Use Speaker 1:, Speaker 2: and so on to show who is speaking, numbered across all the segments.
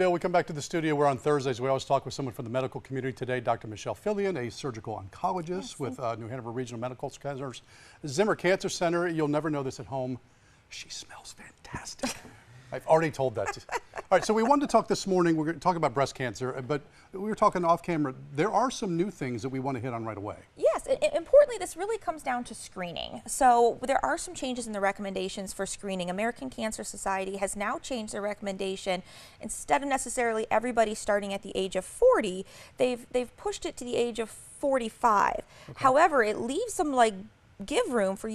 Speaker 1: Bill, we come back to the studio. We're on Thursdays. We always talk with someone from the medical community. Today, Dr. Michelle Fillion, a surgical oncologist with New Hanover Regional Medical Center's Zimmer Cancer Center. You'll never know this at home. She smells fantastic. I've already told that. All right, so we wanted to talk this morning. We're going to talk about breast cancer, but we were talking off camera. There are some new things that we want to hit on right away.
Speaker 2: Yes, importantly, this really comes down to screening. So there are some changes in the recommendations for screening. American Cancer Society has now changed their recommendation. Instead of necessarily everybody starting at the age of 40, they've pushed it to the age of 45. Okay. However, it leaves some give room for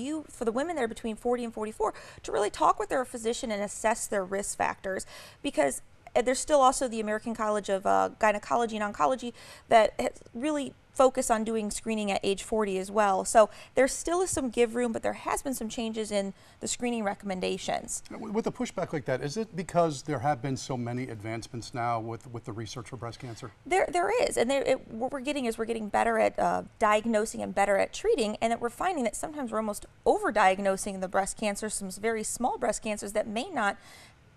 Speaker 2: the women that are between 40 and 44 to really talk with their physician and assess their risk factors, because there's still also the American College of Gynecology and Oncology that has really focus on doing screening at age 40 as well. So there still is some give room, but there has been some changes in the screening recommendations.
Speaker 1: With a pushback like that, is it because there have been so many advancements now with the research for breast cancer? There
Speaker 2: is, and what we're getting better at diagnosing and better at treating, and that we're finding that sometimes we're almost over-diagnosing the breast cancer, some very small breast cancers that may not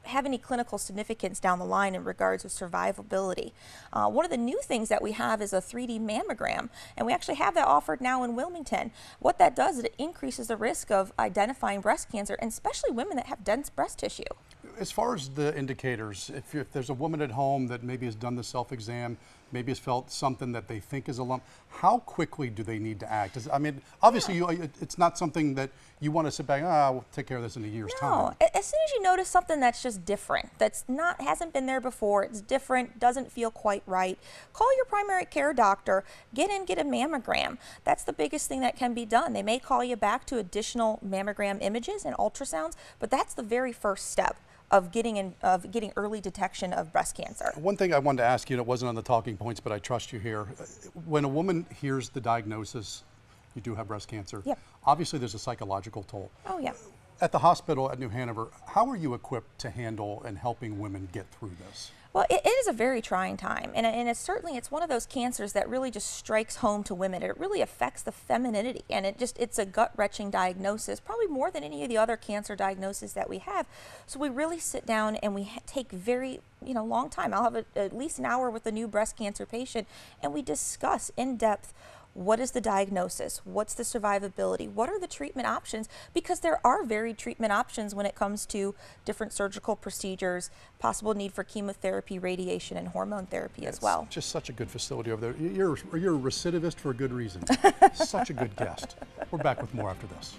Speaker 2: have any clinical significance down the line in regards to survivability. One of the new things that we have is a 3D mammogram, and we actually have that offered now in Wilmington. What that does is it increases the risk of identifying breast cancer, and especially women that have dense breast tissue.
Speaker 1: As far as the indicators, if there's a woman at home that maybe has done the self-exam, maybe has felt something that they think is a lump, how quickly do they need to act? I mean, obviously, it's not something that you want to sit back, we'll take care of this in a year's time.
Speaker 2: No, as soon as you notice something that's just different, hasn't been there before, it's different, doesn't feel quite right, call your primary care doctor, get a mammogram. That's the biggest thing that can be done. They may call you back to additional mammogram images and ultrasounds, but that's the very first step of getting early detection of breast cancer.
Speaker 1: One thing I wanted to ask you, and it wasn't on the talking points, but I trust you here. When a woman hears the diagnosis, you do have breast cancer,
Speaker 2: yep.
Speaker 1: Obviously there's a psychological toll.
Speaker 2: Oh yeah.
Speaker 1: At the hospital at New Hanover, how are you equipped to handle and helping women get through this?
Speaker 2: Well, it is a very trying time, and it's one of those cancers that really just strikes home to women. It really affects the femininity, and it's a gut-wrenching diagnosis, probably more than any of the other cancer diagnoses that we have. So we really sit down and we take very long time. I'll have at least an hour with a new breast cancer patient, and we discuss in depth what is the diagnosis, what's the survivability, what are the treatment options, because there are varied treatment options when it comes to different surgical procedures, possible need for chemotherapy, radiation, and hormone therapy as well.
Speaker 1: It's just such a good facility over there. You're a recidivist for a good reason. Such a good guest. We're back with more after this.